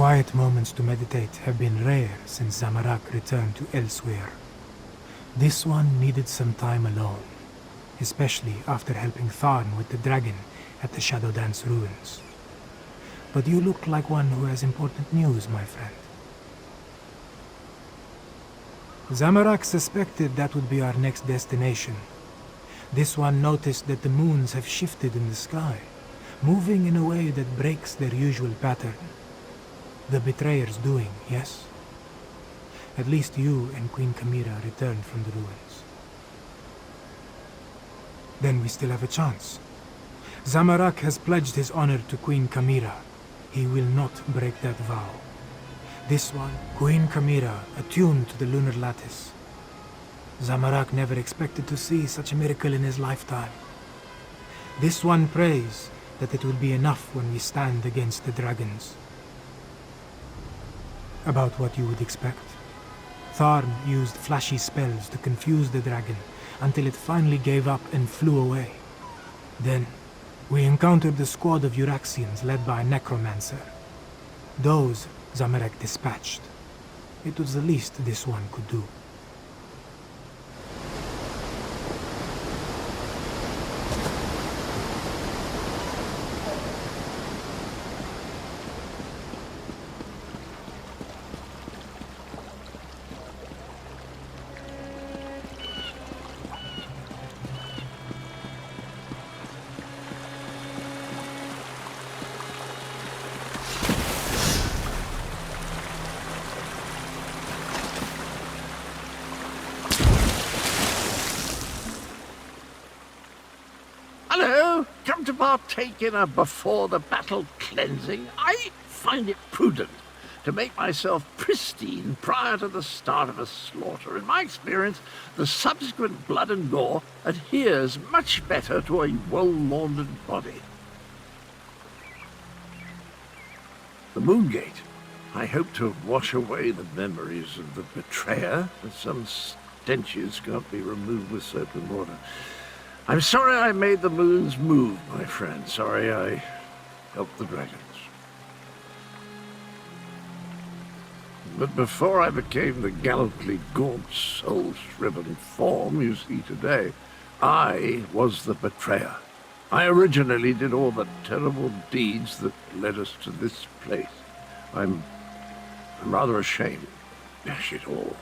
Quiet moments to meditate have been rare since Zamarak returned to Elsewhere. This one needed some time alone, especially after helping Tharn with the dragon at the Shadow Dance ruins. But you look like one who has important news, my friend. Zamarak suspected that would be our next destination. This one noticed that the moons have shifted in the sky, moving in a way that breaks their usual pattern. The betrayer's doing, yes? At least you and Queen Kamira returned from the ruins. Then we still have a chance. Zamarak has pledged his honor to Queen Kamira. He will not break that vow. This one, Queen Kamira, attuned to the lunar lattice. Zamarak never expected to see such a miracle in his lifetime. This one prays that it will be enough when we stand against the dragons. About what you would expect. Tharn used flashy spells to confuse the dragon until it finally gave up and flew away. Then, we encountered the squad of Euraxians led by a necromancer. Those Zamarek dispatched. It was the least this one could do. Hello! Come to partake in a before-the-battle cleansing? I find it prudent to make myself pristine prior to the start of a slaughter. In my experience, the subsequent blood and gore adheres much better to a well-laundered body. The Moongate. I hope to wash away the memories of the betrayer, but some stenches can't be removed with soap and water. I'm sorry I made the moons move, my friend. Sorry I helped the dragons. But before I became the gallantly gaunt, soul-shriven form you see today, I was the betrayer. I originally did all the terrible deeds that led us to this place. I'm rather ashamed. Dash it all.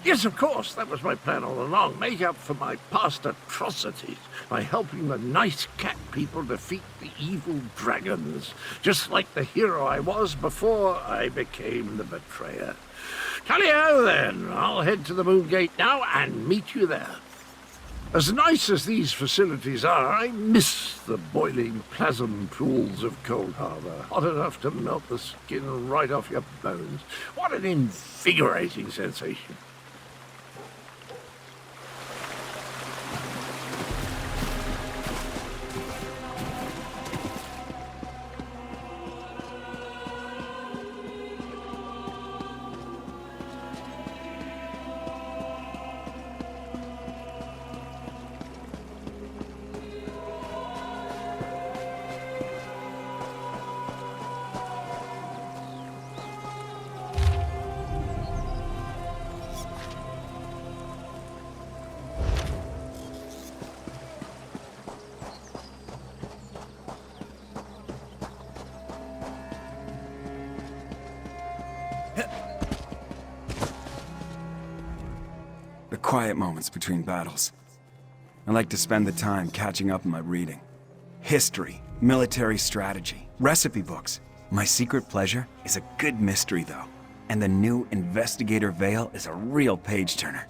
Yes, of course, that was my plan all along. Make up for my past atrocities by helping the nice cat people defeat the evil dragons, just like the hero I was before I became the betrayer. Tally-ho, then. I'll head to the Moongate now and meet you there. As nice as these facilities are, I miss the boiling plasm pools of Cold Harbor, hot enough to melt the skin right off your bones. What an invigorating sensation. The quiet moments between battles. I like to spend the time catching up on my reading. History, military strategy, recipe books. My secret pleasure is a good mystery though, and the new Investigator Veil is a real page-turner.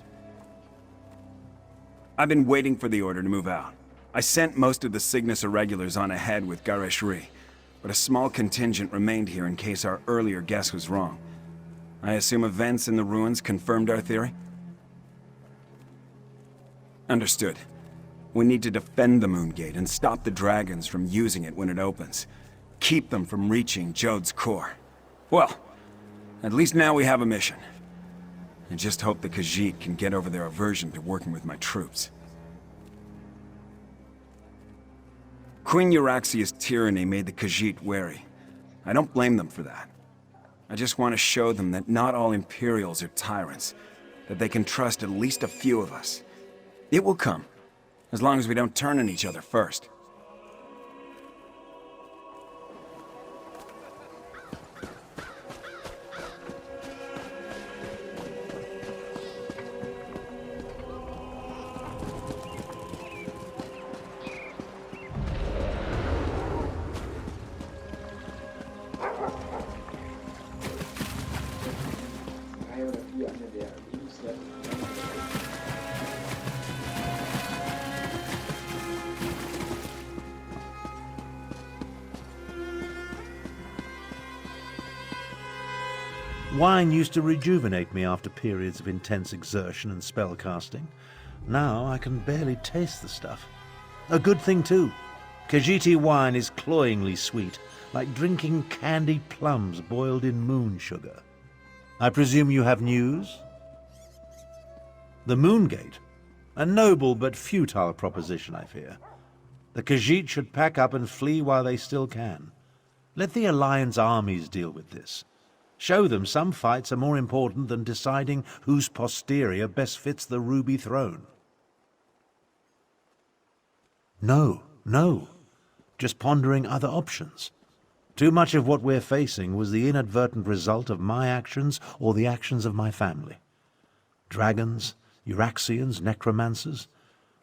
I've been waiting for the order to move out. I sent most of the Cygnus Irregulars on ahead with Gareshri, but a small contingent remained here in case our earlier guess was wrong. I assume events in the ruins confirmed our theory? Understood. We need to defend the Moongate and stop the dragons from using it when it opens. Keep them from reaching Jode's core. Well, at least now we have a mission. I just hope the Khajiit can get over their aversion to working with my troops. Queen Euraxia's tyranny made the Khajiit wary. I don't blame them for that. I just want to show them that not all Imperials are tyrants, that they can trust at least a few of us. It will come, as long as we don't turn on each other first. Wine used to rejuvenate me after periods of intense exertion and spellcasting. Now I can barely taste the stuff. A good thing too. Khajiiti wine is cloyingly sweet, like drinking candied plums boiled in moon sugar. I presume you have news? The Moongate? A noble but futile proposition, I fear. The Khajiit should pack up and flee while they still can. Let the Alliance armies deal with this. Show them some fights are more important than deciding whose posterior best fits the ruby throne. No. Just pondering other options. Too much of what we're facing was the inadvertent result of my actions or the actions of my family. Dragons, Euraxians, necromancers.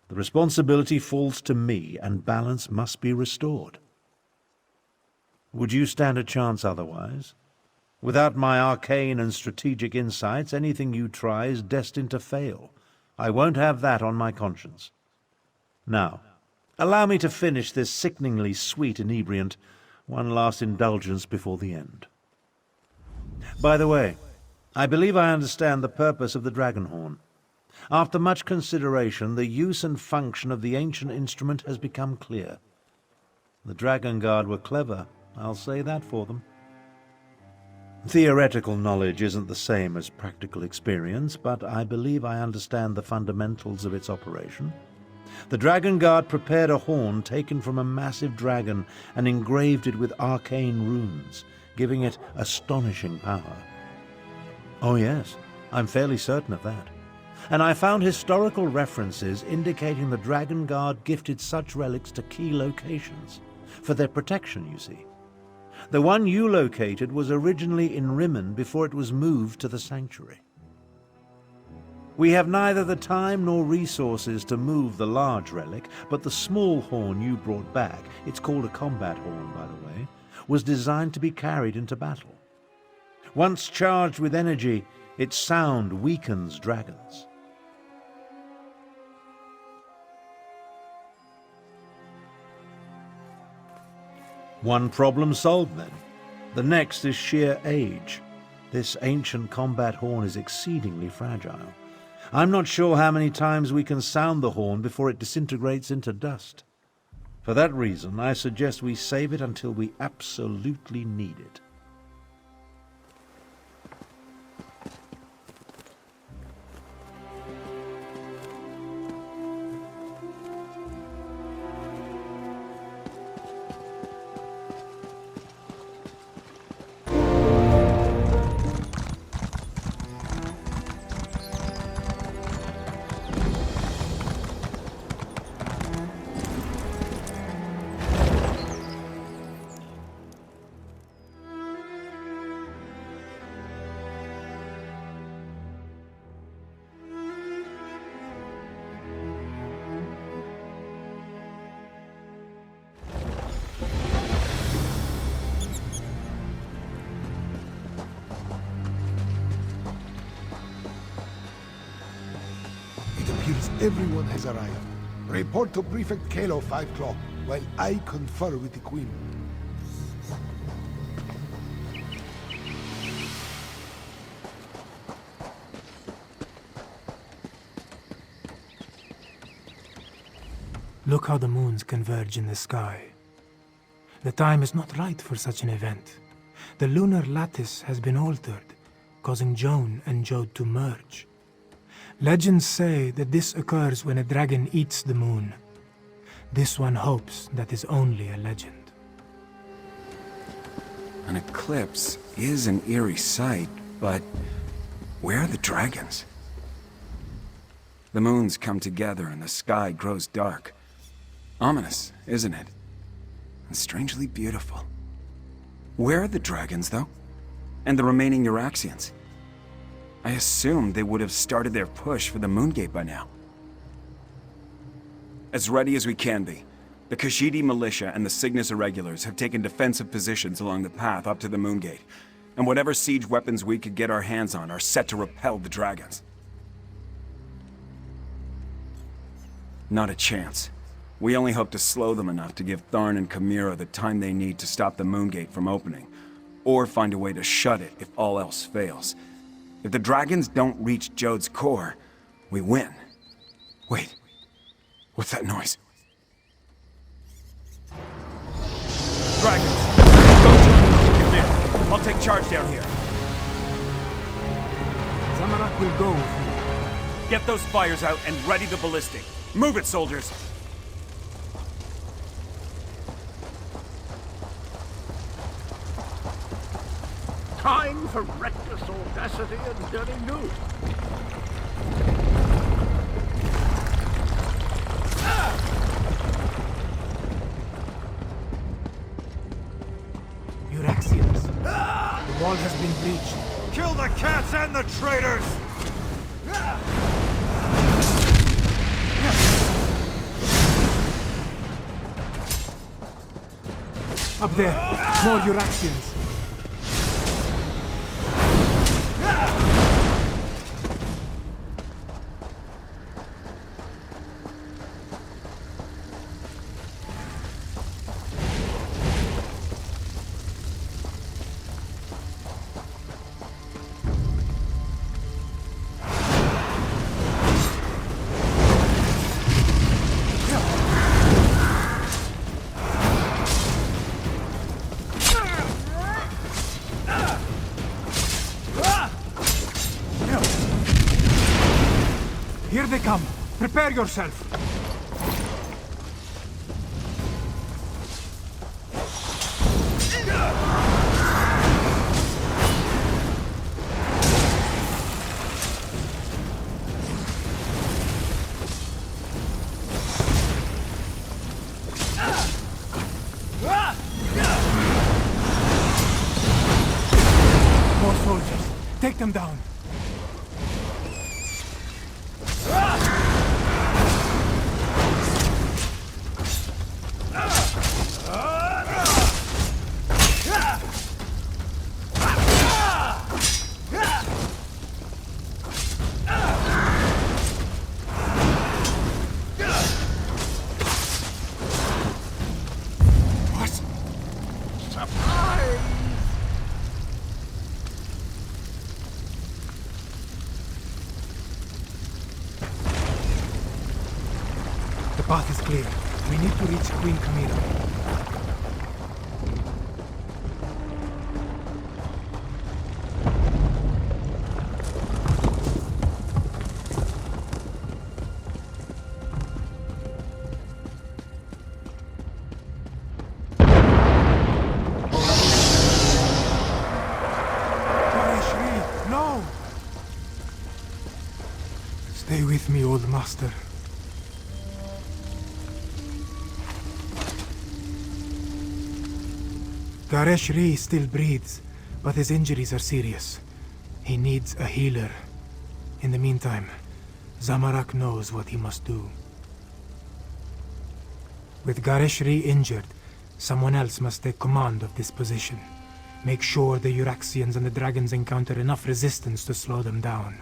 The responsibility falls to me, and balance must be restored. Would you stand a chance otherwise? Without my arcane and strategic insights, anything you try is destined to fail. I won't have that on my conscience. Now, allow me to finish this sickeningly sweet inebriant, one last indulgence before the end. By the way, I believe I understand the purpose of the dragon horn. After much consideration, the use and function of the ancient instrument has become clear. The Dragon Guard were clever, I'll say that for them. Theoretical knowledge isn't the same as practical experience, but I believe I understand the fundamentals of its operation. The Dragon Guard prepared a horn taken from a massive dragon and engraved it with arcane runes, giving it astonishing power. Oh yes, I'm fairly certain of that. And I found historical references indicating the Dragon Guard gifted such relics to key locations. For their protection, you see. The one you located was originally in Rimmen before it was moved to the sanctuary. We have neither the time nor resources to move the large relic, but the small horn you brought back, it's called a combat horn, by the way, was designed to be carried into battle. Once charged with energy, its sound weakens dragons. One problem solved then. The next is sheer age. This ancient combat horn is exceedingly fragile. I'm not sure how many times we can sound the horn before it disintegrates into dust. For that reason, I suggest we save it until we absolutely need it. Everyone has arrived. Report to Prefect Kalo 5 o'clock, while I confer with the Queen. Look how the moons converge in the sky. The time is not right for such an event. The lunar lattice has been altered, causing Joan and Jode to merge. Legends say that this occurs when a dragon eats the moon. This one hopes that is only a legend. An eclipse is an eerie sight, but where are the dragons? The moons come together and the sky grows dark. Ominous, isn't it? And strangely beautiful. Where are the dragons, though? And the remaining Euraxians? I assumed they would have started their push for the Moongate by now. As ready as we can be, the Kashidi militia and the Cygnus Irregulars have taken defensive positions along the path up to the Moongate, and whatever siege weapons we could get our hands on are set to repel the dragons. Not a chance. We only hope to slow them enough to give Tharn and Chimera the time they need to stop the Moongate from opening, or find a way to shut it if all else fails. If the dragons don't reach Jode's core, we win. Wait, what's that noise? Dragons! Go join me! I'll take charge down here. Zamorak will go with you. Get those fires out and ready the ballistic. Move it, soldiers! Time for reckless audacity and dirty news. Euraxians. The wall has been breached. Kill the cats and the traitors! Up there, more Euraxians. Here they come. Prepare yourself. More soldiers. Take them down. The path is clear. We need to reach Queen Chimera. No! Stay with me, old master. Gareshri still breathes, but his injuries are serious. He needs a healer. In the meantime, Zamorak knows what he must do. With Gareshri injured, someone else must take command of this position. Make sure the Euraxians and the dragons encounter enough resistance to slow them down.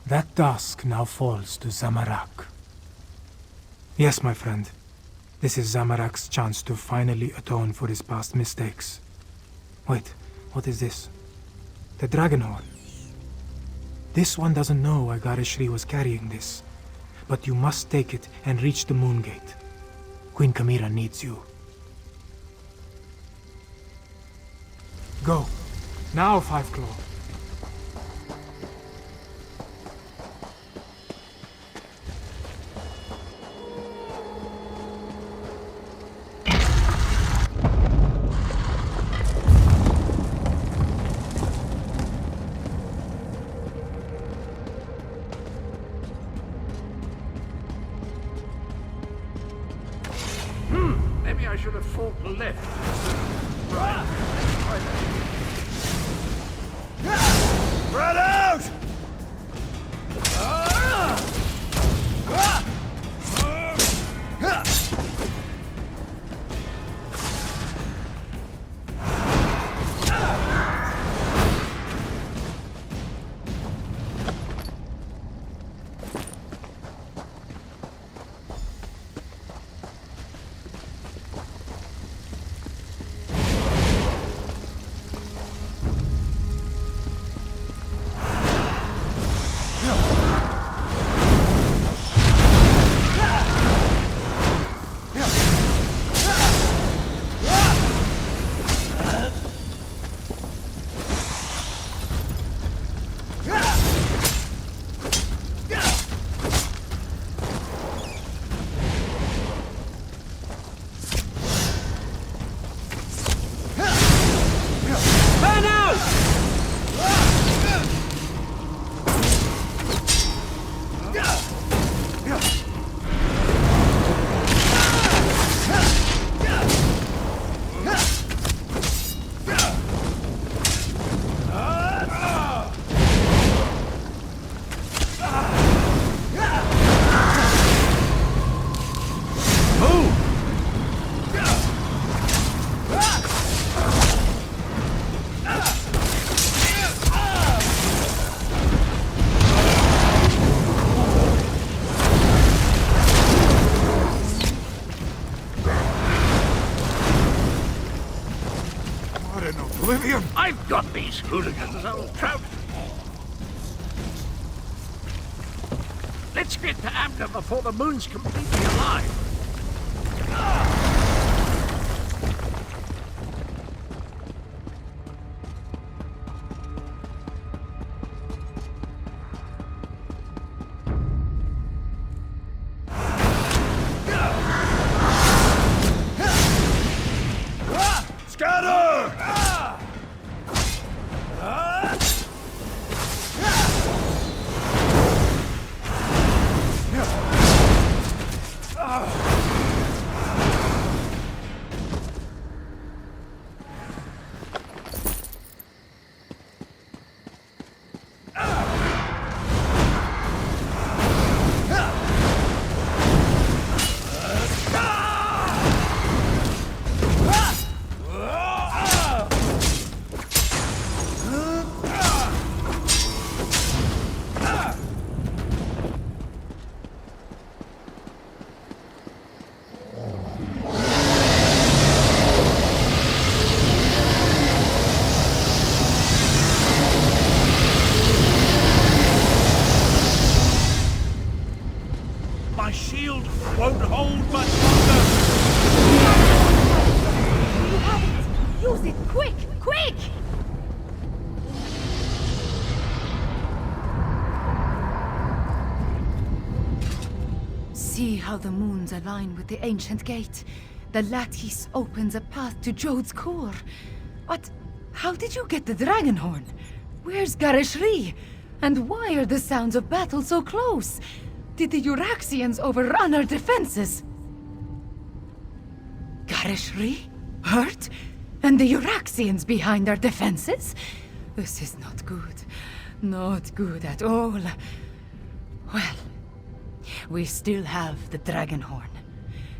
That task now falls to Zamorak. Yes, my friend. This is Zamorak's chance to finally atone for his past mistakes. Wait, what is this? The dragon horn. This one doesn't know why Gareshri was carrying this, but you must take it and reach the Moongate. Queen Chimera needs you. Go. Now, Five Claw. Maybe I should have fought left. Right. Spread out! I've got these hooligans all trounced. Let's get to Amna before the moon's completely alive. My shield won't hold much longer! You have it! Use it! Quick! Quick! See how the moons align with the ancient gate. The lattice opens a path to Jode's core. But how did you get the dragon horn? Where's Garishri? And why are the sounds of battle so close? Did the Euraxians overrun our defenses? Garishri? Hurt? And the Euraxians behind our defenses? This is not good. Not good at all. Well, we still have the dragon horn.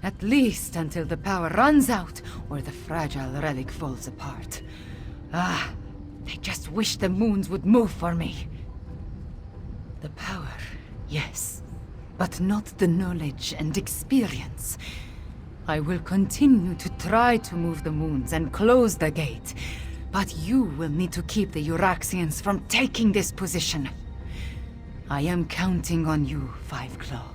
At least until the power runs out or the fragile relic falls apart. I just wish the moons would move for me. The power, yes. But not the knowledge and experience. I will continue to try to move the moons and close the gate. But you will need to keep the Euraxians from taking this position. I am counting on you, Five Claw.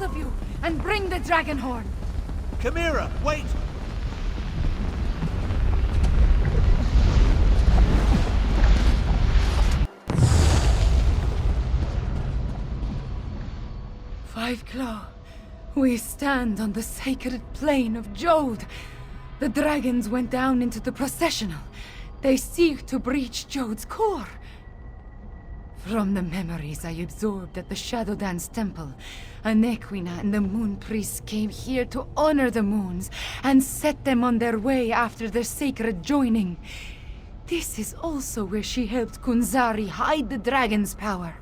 of you, and bring the dragon horn. Chimera, wait! Five Claw, we stand on the sacred plane of Jode. The dragons went down into the processional. They seek to breach Jode's core. From the memories I absorbed at the Shadow Dance Temple, Anequina and the Moon Priests came here to honor the moons and set them on their way after their sacred joining. This is also where she helped Kunzari hide the dragon's power.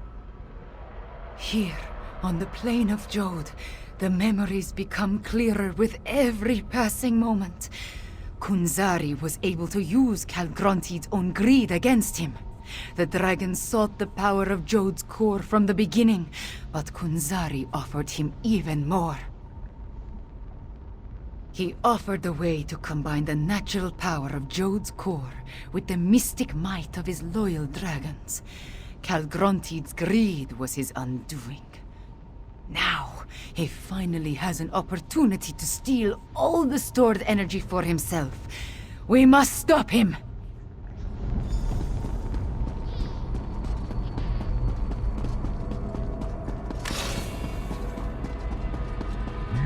Here, on the plane of Jode, the memories become clearer with every passing moment. Kunzari was able to use Calgronti's own greed against him. The dragon sought the power of Jode's core from the beginning, but Kunzari offered him even more. He offered a way to combine the natural power of Jode's core with the mystic might of his loyal dragons. Calgronti's greed was his undoing. Now, he finally has an opportunity to steal all the stored energy for himself. We must stop him!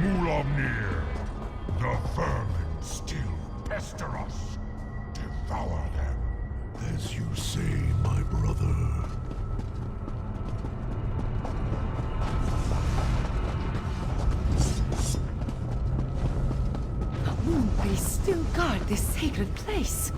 Mulamnir, the vermin still pester us. Devour them. As you say, my brother. The moon priests still guard this sacred place.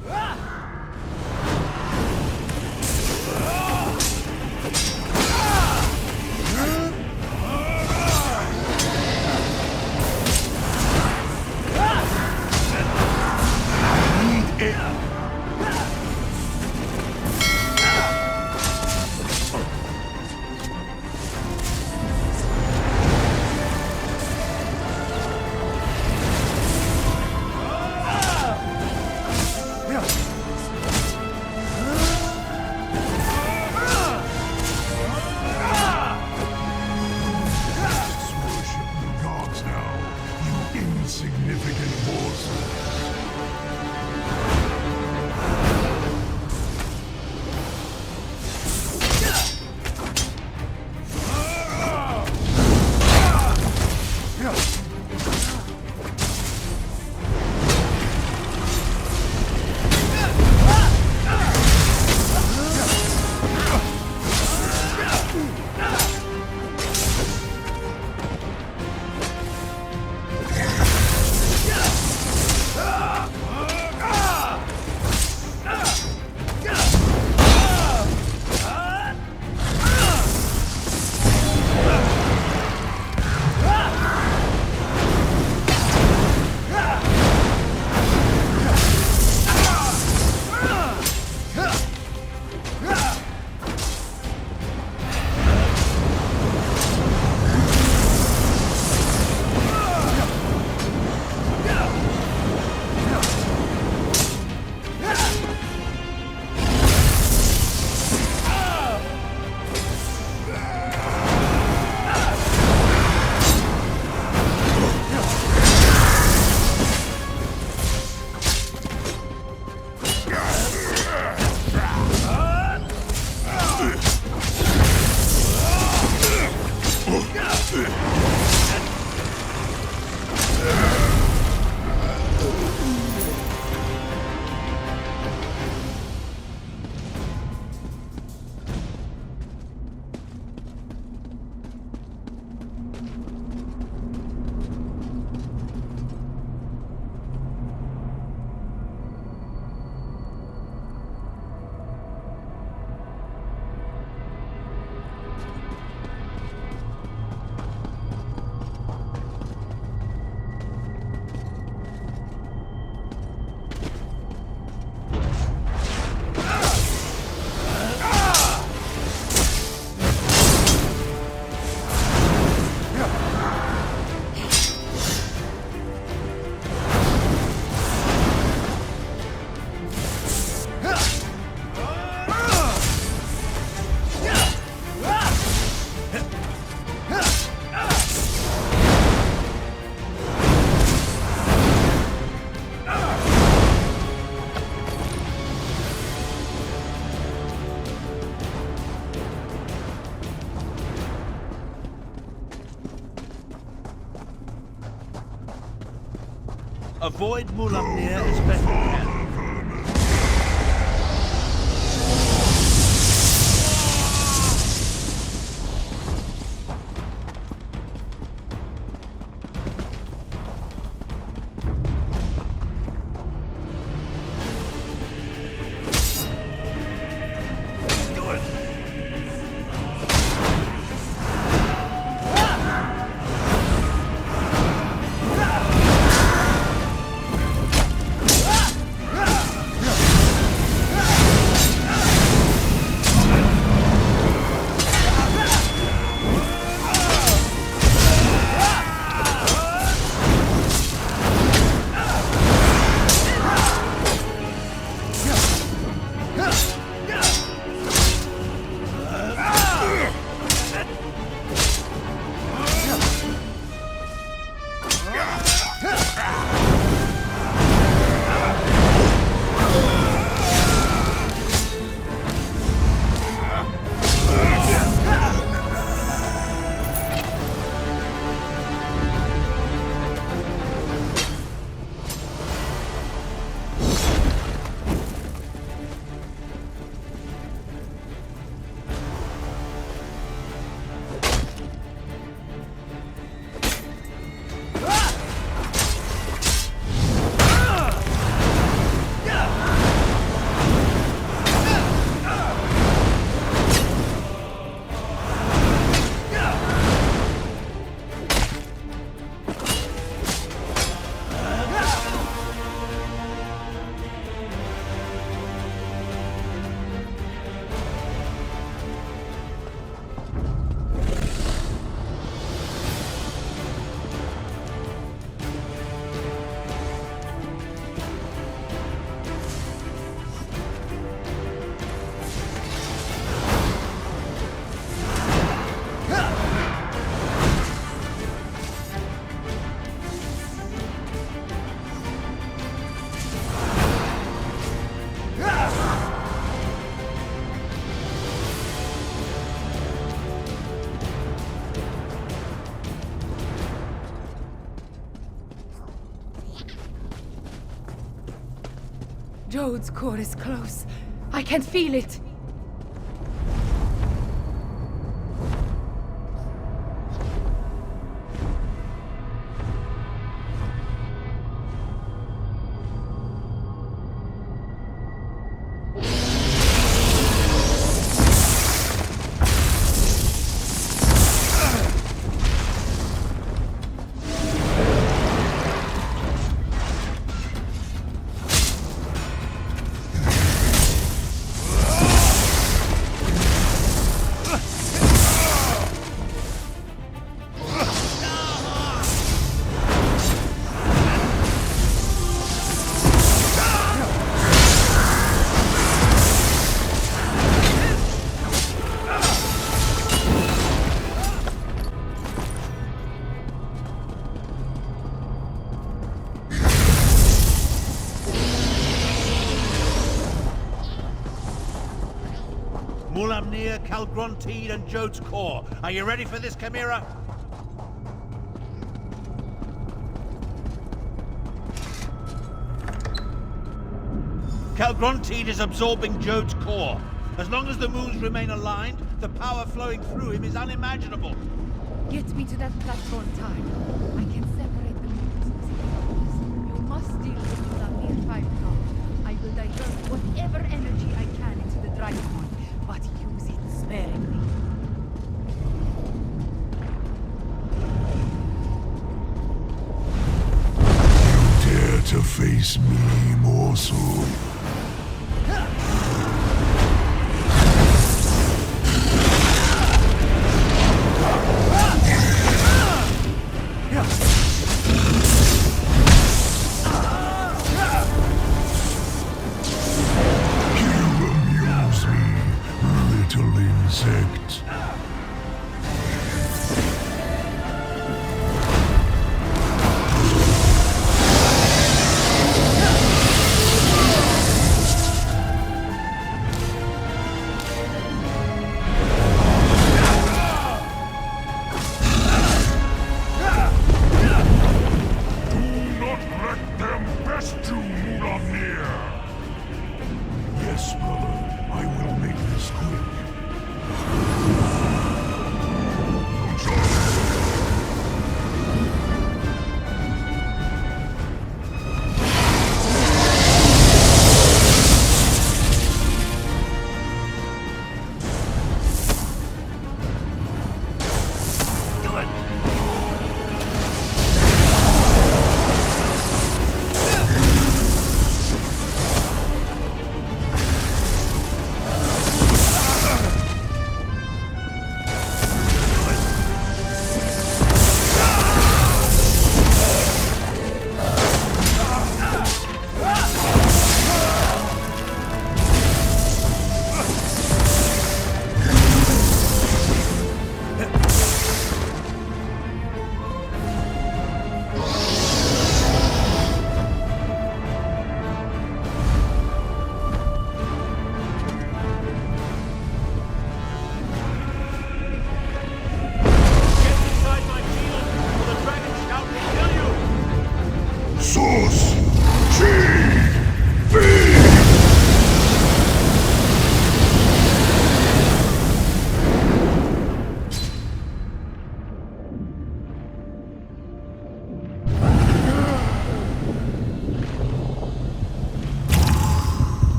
Avoid Mulamnir as best you can. Jode's core is close. I can feel it. Mulamnir, Calgronteed, and Jode's core. Are you ready for this, Chimera? Calgronteed is absorbing Jode's core. As long as the moons remain aligned, the power flowing through him is unimaginable. Get me to that platform, Time. I can separate the moons. You must deal with Mulamnir 5 now. I will divert whatever energy I can into the Dragon, but use it sparingly. Dare to face me, morsel? Insect.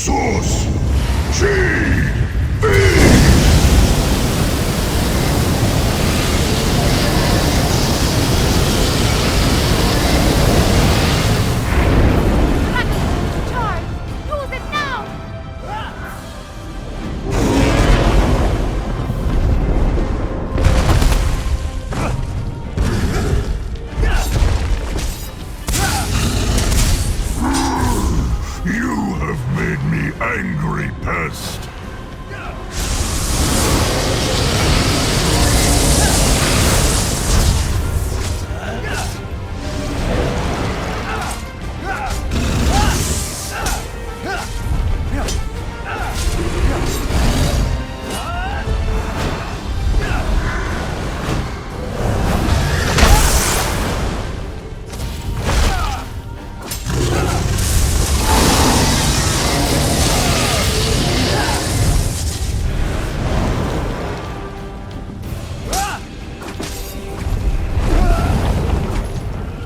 Source G.V. Charge! Use it now! You have made me angry, pest.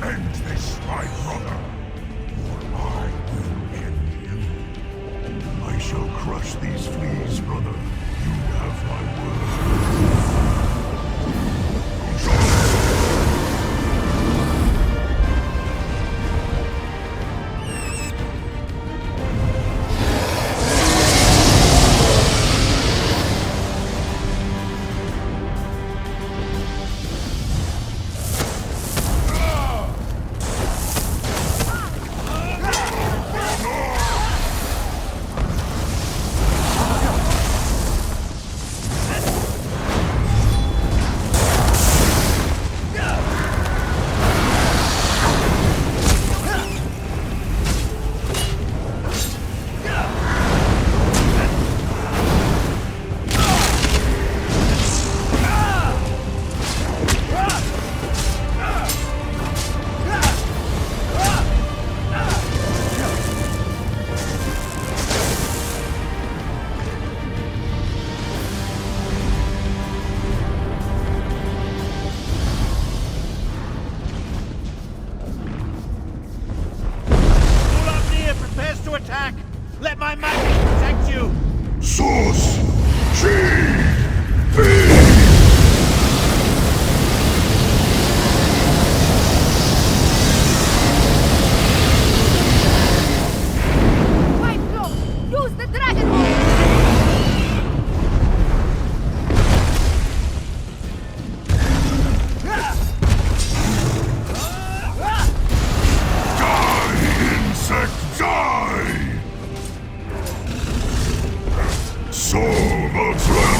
End this, my brother, or I will end you. I shall crush these fleas, brother. You have my word. Ulafnir prepares to attack. Let my magic protect you. Source G.V. White Claw! Use the dragon! Insect, die! Soul Ultron!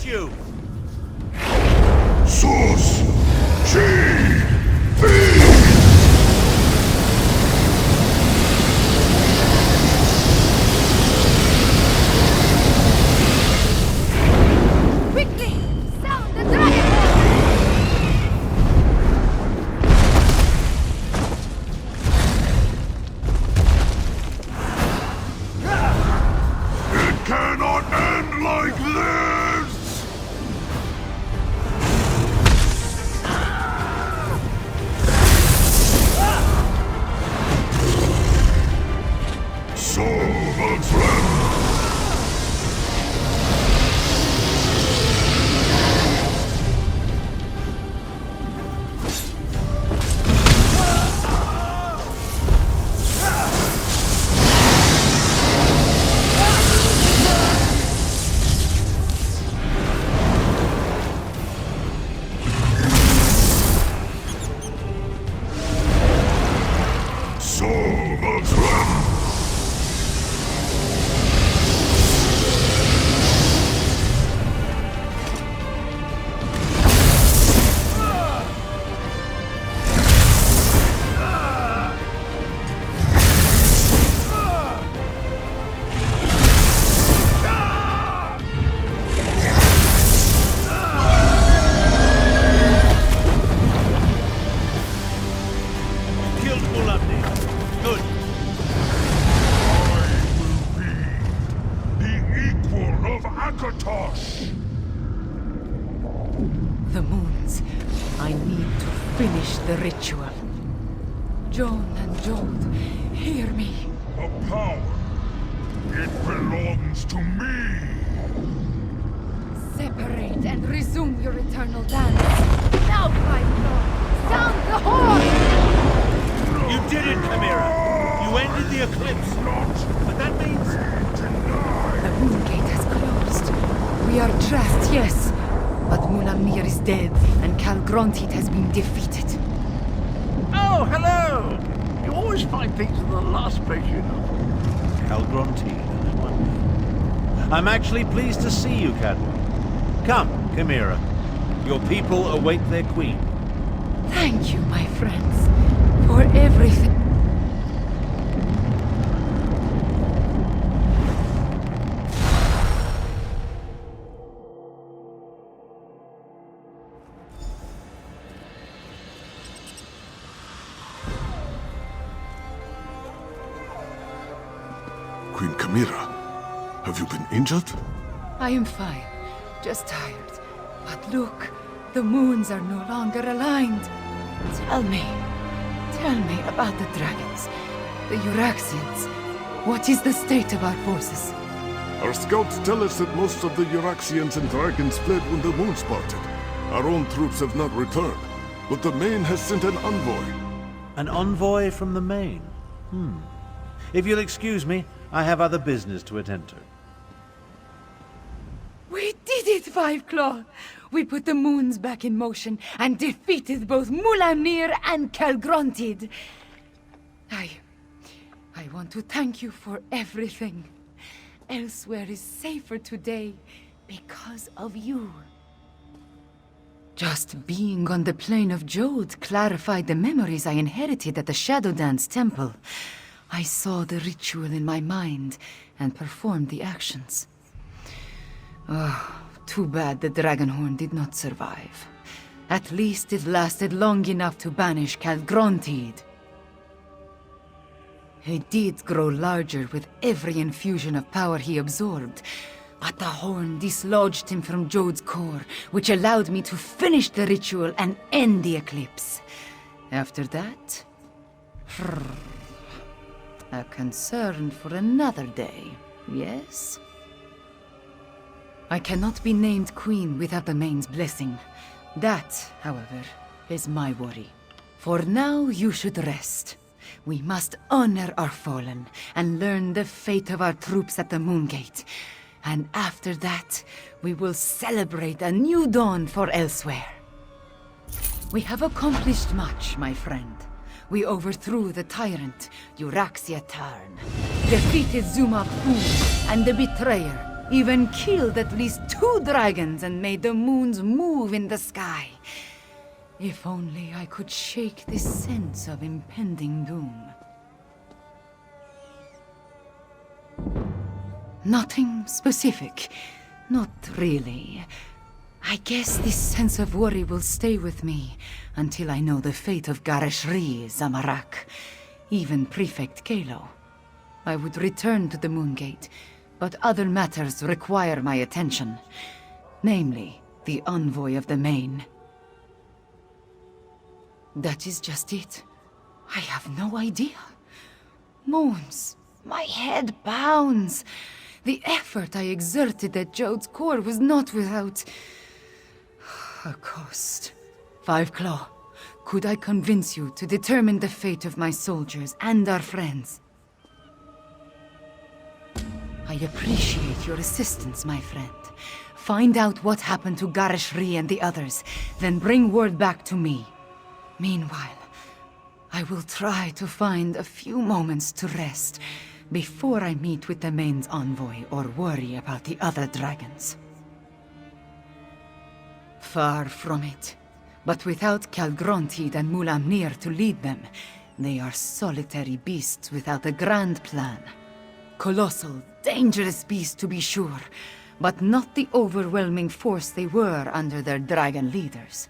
you! Sus! Chi! Quickly! Sound the dragon horn! It cannot end like this! Soul of Threm! Soul of Threm! Killed Mulamnir. Good. I will be the equal of Akatosh! The moons. I need to finish the ritual. Joan and Jode, hear me. The power, it belongs to me! Separate and resume your eternal dance. Now, Five sound the horn! You did it, Chimera! You ended the eclipse! But that means... The moon gate has closed. We are trapped, yes. But Mulamnir is dead, and Calgrontit has been defeated. Oh, hello! You always find things in the last place, you know. Calgronti, I wonder. I'm actually pleased to see you, Cadwell. Come, Chimera. Your people await their queen. Thank you, my friends, for everything. Queen Chimera, have you been injured? I am fine, just tired. But look, the moons are no longer aligned. Tell me about the dragons, the Euraxians. What is the state of our forces? Our scouts tell us that most of the Euraxians and dragons fled when the moon parted. Our own troops have not returned, but the Main has sent an envoy. An envoy from the Main? If you'll excuse me, I have other business to attend to. We did it, Five Claw! We put the moons back in motion and defeated both Mulamnir and Calgrontit. I want to thank you for everything. Elsewhere is safer today because of you. Just being on the plane of Jode clarified the memories I inherited at the Shadow Dance Temple. I saw the ritual in my mind and performed the actions. Oh, too bad the Dragonhorn did not survive. At least it lasted long enough to banish Calgrontit. He did grow larger with every infusion of power he absorbed, but the horn dislodged him from Jode's core, which allowed me to finish the ritual and end the eclipse. After that... a concern for another day, yes? I cannot be named queen without the Main's blessing. That, however, is my worry. For now, you should rest. We must honor our fallen and learn the fate of our troops at the Moongate. And after that, we will celebrate a new dawn for elsewhere. We have accomplished much, my friend. We overthrew the tyrant, Euraxia Tarn, defeated Zuma Fu and the betrayer, even killed at least 2 dragons and made the moons move in the sky. If only I could shake this sense of impending doom. Nothing specific. Not really. I guess this sense of worry will stay with me until I know the fate of Gareshri, Zamarak, even Prefect Kalo. I would return to the Moongate, but other matters require my attention. Namely, the envoy of the Main. That is just it. I have no idea. Moons, my head pounds. The effort I exerted at Jode's core was not without a cost. Five Claw, could I convince you to determine the fate of my soldiers and our friends? I appreciate your assistance, my friend. Find out what happened to Gareshri and the others, then bring word back to me. Meanwhile, I will try to find a few moments to rest before I meet with the Main's envoy or worry about the other dragons. Far from it. But without Calgrontid and Mulamnir to lead them, they are solitary beasts without a grand plan. Colossal, dangerous beasts to be sure, but not the overwhelming force they were under their dragon leaders.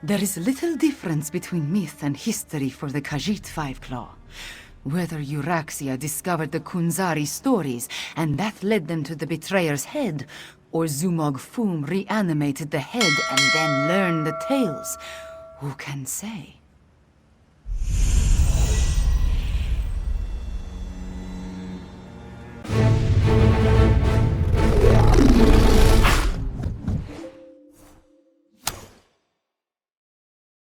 There is little difference between myth and history for the Khajiit Five Claw. Whether Euraxia discovered the Kunzari stories, and that led them to the Betrayer's head, or Zumog Foom reanimated the head and then learned the tales, who can say?